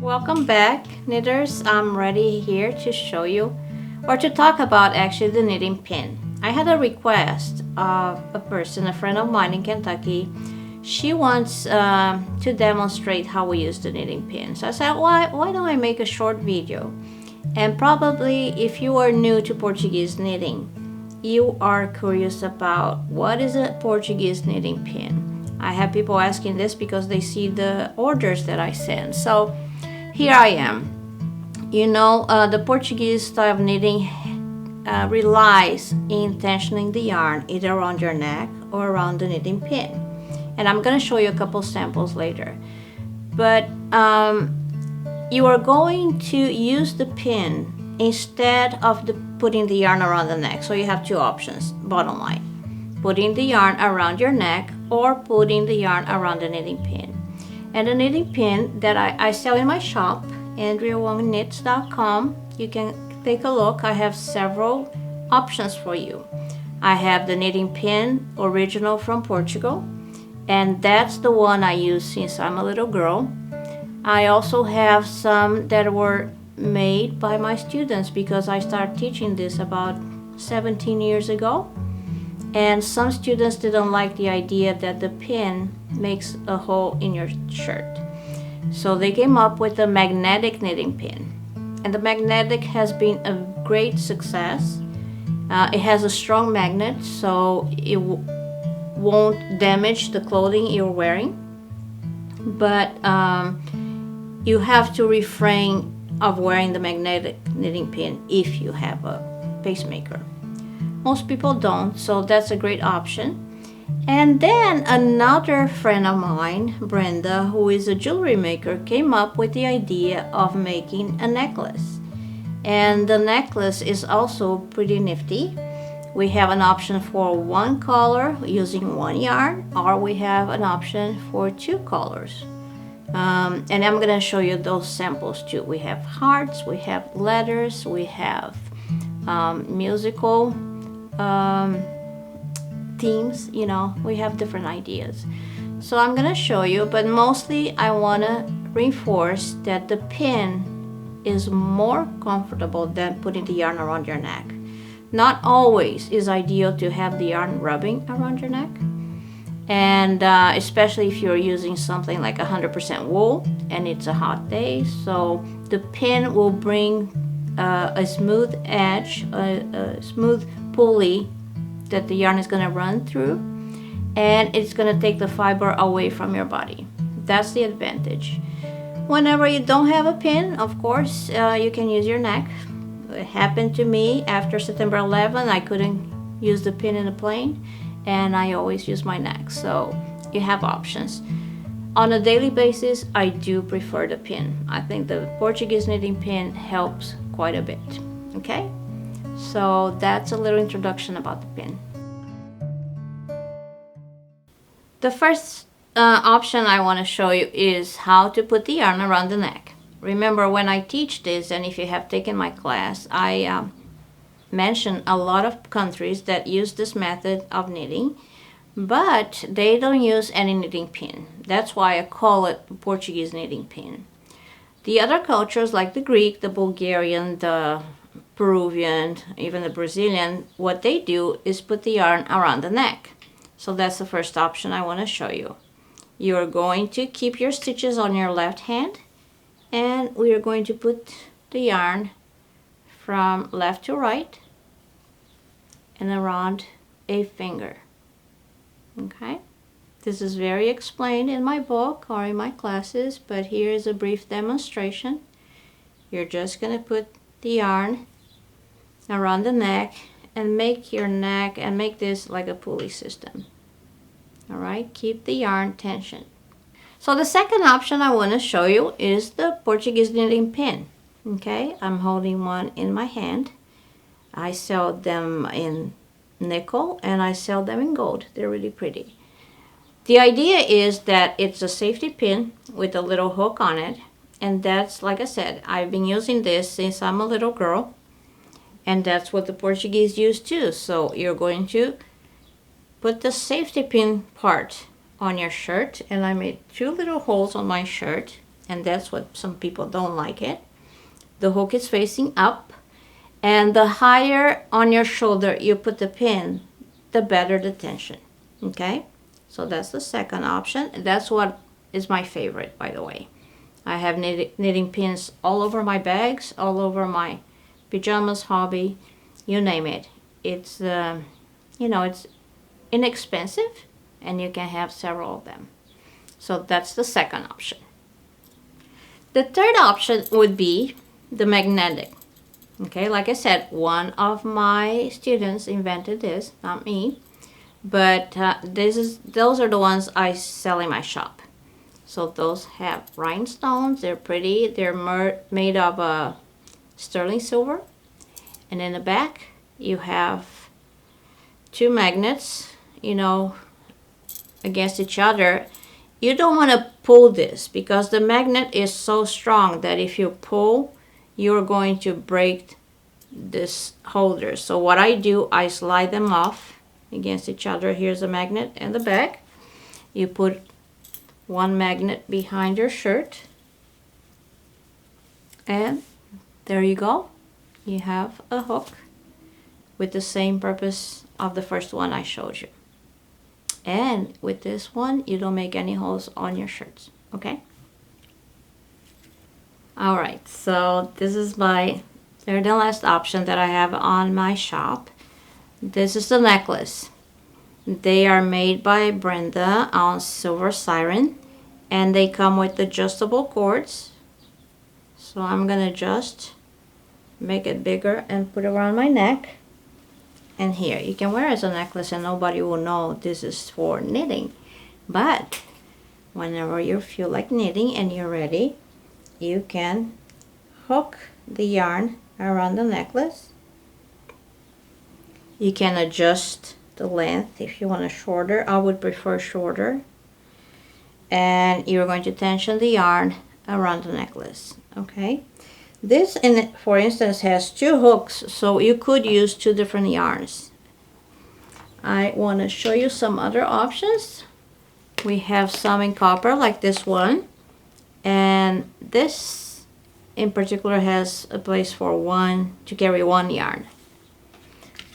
Welcome back, knitters. I'm ready here to show you or to talk about actually the knitting pin. I had a request of a person, a friend of mine in Kentucky. She wants to demonstrate how we use the knitting pin. So I said, why don't I make a short video? And probably if you are new to Portuguese knitting, you are curious about what is a Portuguese knitting pin. I have people asking this because they see the orders that I send. So here I am. You know, the Portuguese style of knitting relies in tensioning the yarn either around your neck or around the knitting pin. And I'm going to show you a couple samples later. But you are going to use the pin instead of putting the yarn around the neck. So you have two options, bottom line. Putting the yarn around your neck or putting the yarn around the knitting pin. And the knitting pin that I sell in my shop, AndreaWongKnits.com, you can take a look. I have several options for you. I have the knitting pin original from Portugal, and that's the one I use since I'm a little girl. I also have some that were made by my students because I started teaching this about 17 years ago. And some students didn't like the idea that the pin makes a hole in your shirt. So they came up with a magnetic knitting pin. And the magnetic has been a great success. It has a strong magnet, so it won't damage the clothing you're wearing. But you have to refrain of wearing the magnetic knitting pin if you have a pacemaker. Most people don't, so that's a great option. And then another friend of mine, Brenda, who is a jewelry maker, came up with the idea of making a necklace. And the necklace is also pretty nifty. We have an option for one color using one yarn, or we have an option for two colors. And I'm going to show you those samples too. We have hearts, we have letters, we have musical themes, you know, we have different ideas. So I'm gonna show you, but mostly I want to reinforce that the pin is more comfortable than putting the yarn around your neck. Not always is ideal to have the yarn rubbing around your neck, and especially if you're using something like 100% wool and it's a hot day. So the pin will bring a smooth edge, a smooth pulley that the yarn is going to run through, and it's going to take the fiber away from your body. That's the advantage. Whenever you don't have a pin, of course, you can use your neck. It happened to me after September 11. I couldn't use the pin in the plane, and I always use my neck. So you have options. On a daily basis, I do prefer the pin. I think the Portuguese knitting pin helps quite a bit. Okay? So that's a little introduction about the pin. The first option I want to show you is how to put the yarn around the neck. Remember, when I teach this, and if you have taken my class, I mention a lot of countries that use this method of knitting, but they don't use any knitting pin. That's why I call it Portuguese knitting pin. The other cultures like the Greek, the Bulgarian, the Peruvian, even the Brazilian, what they do is put the yarn around the neck. So that's the first option I want to show you. You're going to keep your stitches on your left hand, and we are going to put the yarn from left to right and around a finger. Okay? This is very explained in my book or in my classes, but here is a brief demonstration. You're just going to put the yarn around the neck and make your neck and make this like a pulley system. All right, keep the yarn tension. So the second option I want to show you is the Portuguese knitting pin. Okay, I'm holding one in my hand. I sell them in nickel and I sell them in gold. They're really pretty. The idea is that it's a safety pin with a little hook on it, and that's, like I said, I've been using this since I'm a little girl. And that's what the Portuguese use too. So you're going to put the safety pin part on your shirt, and I made two little holes on my shirt, and that's what some people don't like it. The hook is facing up, and the higher on your shoulder you put the pin, the better the tension. Okay, so that's the second option. That's what is my favorite, by the way. I have knitting pins all over my bags, all over my pajamas, hobby, you name it. It's it's inexpensive, and you can have several of them. So that's the second option. The third option would be the magnetic. Okay, like I said, one of my students invented this, not me, but those are the ones I sell in my shop. So those have rhinestones. They're pretty. They're made of sterling silver, and in the back you have two magnets, against each other. You don't want to pull this because the magnet is so strong that if you pull, you're going to break this holder. So what I do, I slide them off against each other. Here's the magnet and the back. You put one magnet behind your shirt, and there you go. You have a hook with the same purpose of the first one I showed you. And with this one, you don't make any holes on your shirts, okay? All right, so this is my third and last option that I have on my shop. This is the necklace. They are made by Brenda on Silver Siren, and they come with adjustable cords. So I'm gonna just make it bigger and put it around my neck. And here, you can wear it as a necklace and nobody will know this is for knitting. But whenever you feel like knitting and you're ready, you can hook the yarn around the necklace. You can adjust the length if you want it shorter. I would prefer shorter. And you're going to tension the yarn around the necklace, okay? This, for instance, has two hooks, so you could use two different yarns. I want to show you some other options. We have some in copper, like this one. And this, in particular, has a place for to carry one yarn.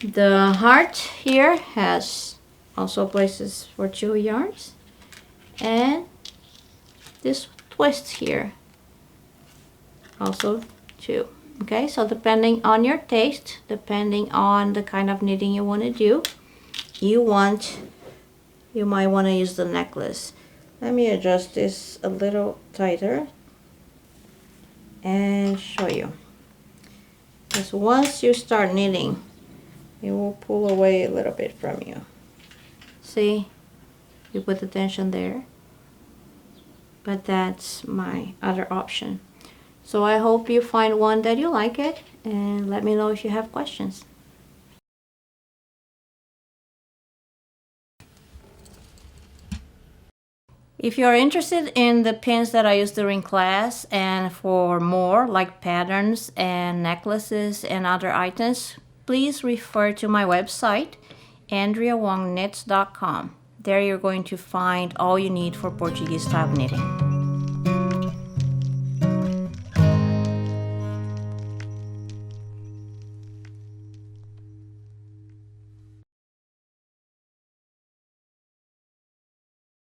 The heart here has also places for two yarns. And this twist here, also two. Okay, so depending on your taste, depending on the kind of knitting you want to do, you might want to use the necklace. Let me adjust this a little tighter and show you. Because once you start knitting, it will pull away a little bit from you. See, you put the tension there. But that's my other option. So I hope you find one that you like it, and let me know if you have questions. If you are interested in the pins that I use during class and for more like patterns and necklaces and other items, please refer to my website, AndreaWongKnits.com. There you're going to find all you need for Portuguese style knitting.